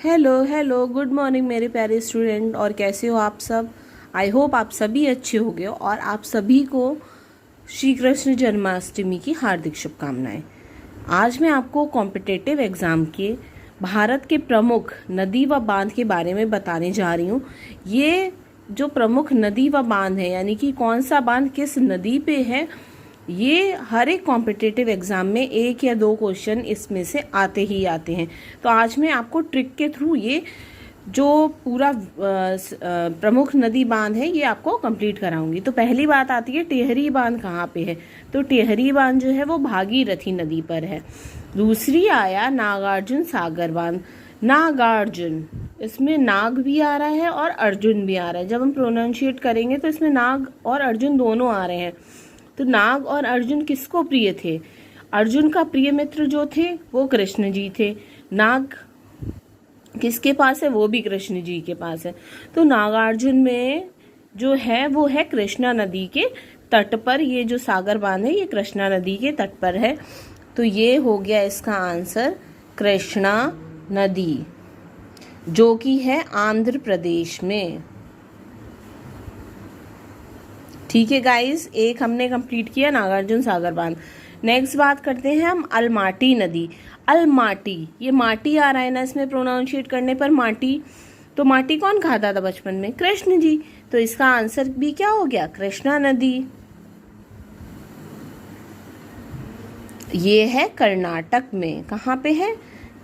Hello hello good morning मेरे प्यारे student. और कैसे हो आप सब। आई होप आप सभी अच्छे होंगे और आप सभी को श्री कृष्ण जन्माष्टमी की हार्दिक शुभकामनाएं। आज मैं आपको कॉम्पिटिटिव एग्ज़ाम के भारत के प्रमुख नदी व बांध के बारे में बताने जा रही हूँ। ये जो प्रमुख नदी व बांध है यानी कि कौन सा बांध किस नदी पे है, ये हर एक कॉम्पिटिटिव एग्जाम में एक या दो क्वेश्चन इसमें से आते ही आते हैं। तो आज मैं आपको ट्रिक के थ्रू ये जो पूरा प्रमुख नदी बांध है ये आपको कंप्लीट कराऊंगी। तो पहली बात आती है टिहरी बांध कहाँ पे है। तो टिहरी बांध जो है वो भागीरथी नदी पर है। दूसरी आया नागार्जुन सागर बांध। नागार्जुन, इसमें नाग भी आ रहा है और अर्जुन भी आ रहा है। जब हम प्रोनाउंशिएट करेंगे तो इसमें नाग और अर्जुन दोनों आ रहे हैं। तो नाग और अर्जुन किसको प्रिय थे? अर्जुन का प्रिय मित्र जो थे वो कृष्ण जी थे। नाग किसके पास है? वो भी कृष्ण जी के पास है। तो नागार्जुन में जो है वो है कृष्णा नदी के तट पर। ये जो सागर बांध है ये कृष्णा नदी के तट पर है। तो ये हो गया इसका आंसर कृष्णा नदी, जो कि है आंध्र प्रदेश में। ठीक है गाइस, एक हमने कंप्लीट किया नागार्जुन सागर बांध। नेक्स्ट बात करते हैं हम अलमाटी नदी। अलमाटी, ये माटी आ रहा है ना इसमें प्रोनाउंशिएट करने पर, माटी। तो माटी कौन खाता था बचपन में? कृष्ण जी। तो इसका आंसर भी क्या हो गया? कृष्णा नदी। ये है कर्नाटक में। कहाँ पे है?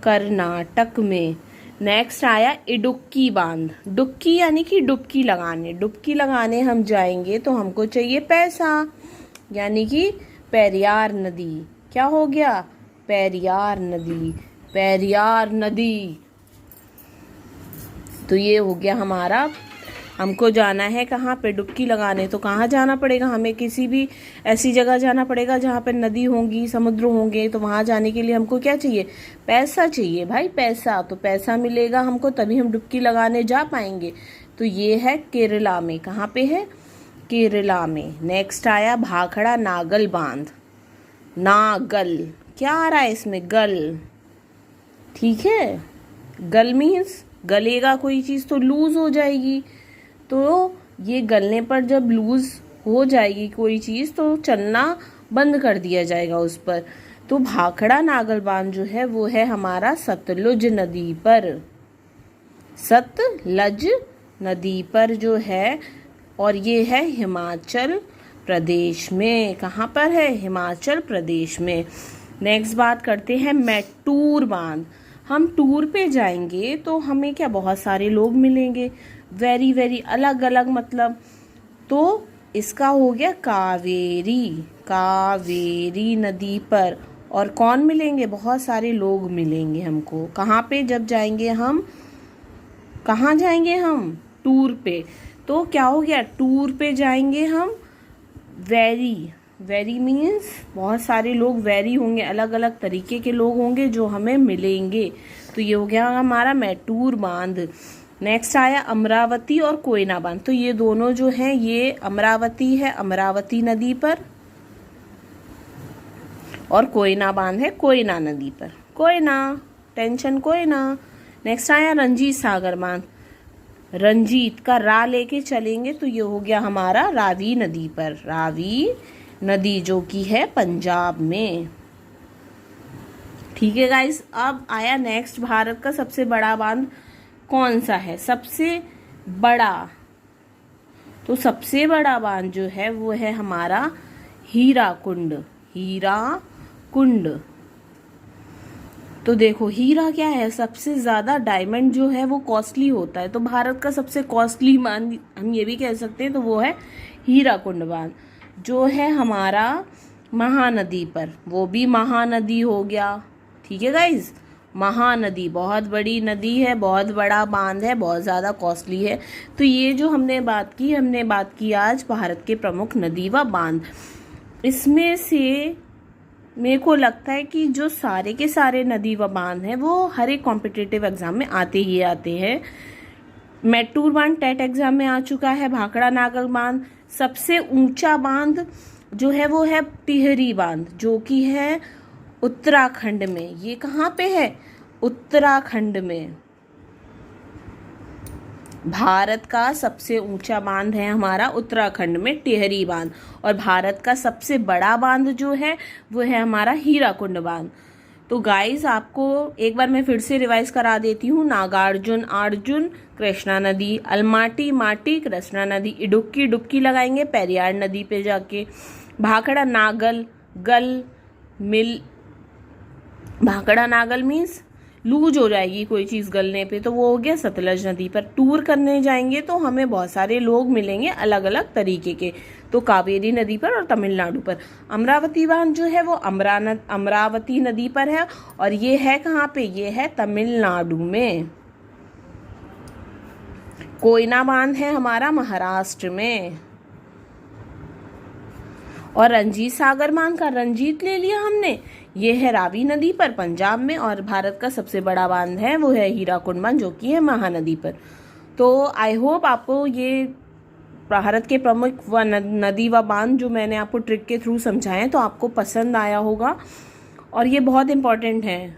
कर्नाटक में। नेक्स्ट आया इडुक्की बांध। डुक्की यानी कि डुबकी लगाने। डुबकी लगाने हम जाएंगे तो हमको चाहिए पैसा, यानी कि पेरियार नदी। क्या हो गया? पेरियार नदी। पेरियार नदी। तो ये हो गया हमारा। हमको जाना है कहाँ पे? डुबकी लगाने। तो कहाँ जाना पड़ेगा हमें? किसी भी ऐसी जगह जाना पड़ेगा जहाँ पे नदी होंगी, समुद्र होंगे। तो वहां जाने के लिए हमको क्या चाहिए? पैसा चाहिए भाई, पैसा। तो पैसा मिलेगा हमको तभी हम डुबकी लगाने जा पाएंगे। तो ये है केरला में। कहाँ पे है? केरला में। नेक्स्ट आया भाखड़ा नागल बांध। नागल, क्या आ रहा है इसमें? गल। ठीक है, गल मीन्स गलेगा कोई चीज तो लूज हो जाएगी। तो ये गलने पर जब लूज हो जाएगी कोई चीज तो चलना बंद कर दिया जाएगा उस पर। तो भाखड़ा नागल बांध जो है वो है हमारा सतलुज नदी पर। सतलज नदी पर जो है, और ये है हिमाचल प्रदेश में। कहाँ पर है? हिमाचल प्रदेश में। नेक्स्ट बात करते हैं मैटूर बांध। हम टूर पे जाएंगे तो हमें क्या बहुत सारे लोग मिलेंगे, वेरी वेरी अलग अलग मतलब। तो इसका हो गया कावेरी। कावेरी नदी पर। और कौन मिलेंगे? बहुत सारे लोग मिलेंगे हमको। कहाँ पे जब जाएंगे हम? कहाँ जाएंगे हम? टूर पे। तो क्या हो गया? टूर पे जाएंगे हम। वेरी, वेरी मीन्स बहुत सारे लोग वेरी होंगे, अलग अलग तरीके के लोग होंगे जो हमें मिलेंगे। तो ये हो गया हमारा मैटूर बांध। नेक्स्ट आया अमरावती और कोयना बांध। तो ये दोनों जो हैं ये अमरावती है अमरावती नदी पर, और कोयना बांध है कोयना नदी पर। कोयना, टेंशन कोयना। नेक्स्ट आया रंजीत सागर बांध। रंजीत का रा लेके चलेंगे तो ये हो गया हमारा रावी नदी पर। रावी नदी जो कि है पंजाब में। ठीक है गाइस, अब आया नेक्स्ट भारत का सबसे बड़ा बांध कौन सा है? सबसे बड़ा। तो सबसे बड़ा बांध जो है वो है हमारा हीरा कुंड। हीरा कुंड। तो देखो हीरा क्या है? सबसे ज्यादा डायमंड जो है वो कॉस्टली होता है। तो भारत का सबसे कॉस्टली बांध हम ये भी कह सकते हैं, तो वो है हीरा कुंड बांध, जो है हमारा महानदी पर। वो भी महानदी हो गया। ठीक है गाइज, महानदी बहुत बड़ी नदी है, बहुत बड़ा बांध है, बहुत ज़्यादा कॉस्टली है। तो ये जो हमने बात की आज भारत के प्रमुख नदी व बांध। इसमें से मेरे को लगता है कि जो सारे के सारे नदी व बांध हैं वो हर एक कॉम्पिटिटिव एग्जाम में आते ही आते हैं। मैटूर बांध टेट एग्जाम में आ चुका है। भाखड़ा नागल बांध। सबसे ऊंचा बांध जो है वो है टिहरी बांध, जो कि है उत्तराखंड में। ये कहाँ पे है? उत्तराखंड में। भारत का सबसे ऊंचा बांध है हमारा उत्तराखंड में टिहरी बांध, और भारत का सबसे बड़ा बांध जो है वो है हमारा हीराकुंड बांध। तो गाइस, आपको एक बार मैं फिर से रिवाइज करा देती हूँ। नागार्जुन अर्जुन, कृष्णा नदी अलमाटी माटी, कृष्णा नदी इडुक्की डुबकी लगाएंगे पेरियार नदी पे जाके। भाखड़ा नागल गल मिल, भाखड़ा नागल मीन्स लूज हो जाएगी कोई चीज़ गलने पे, तो वो हो गया सतलज नदी पर। टूर करने जाएंगे तो हमें बहुत सारे लोग मिलेंगे अलग अलग तरीके के, तो कावेरी नदी पर और तमिलनाडु पर। अमरावती बांध जो है वो अमरावती नदी पर है, और ये है कहाँ पे, ये है तमिलनाडु में। कोयना बांध है हमारा महाराष्ट्र में, और रंजीत सागर बांध का रंजीत ले लिया हमने, ये है रावी नदी पर पंजाब में। और भारत का सबसे बड़ा बांध है वो है हीराकुंड बांध, जो कि है महानदी पर। तो आई होप आपको ये भारत के प्रमुख व नदी व बांध जो मैंने आपको ट्रिक के थ्रू समझाए हैं तो आपको पसंद आया होगा, और ये बहुत इंपॉर्टेंट है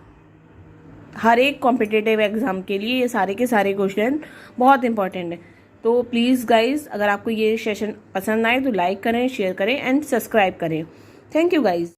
हर एक कॉम्पिटिटिव एग्जाम के लिए। ये सारे के सारे क्वेश्चन बहुत इंपॉर्टेंट है। तो प्लीज़ गाइज, अगर आपको ये सेशन पसंद आए तो लाइक करें, शेयर करें एंड सब्सक्राइब करें। Thank you guys.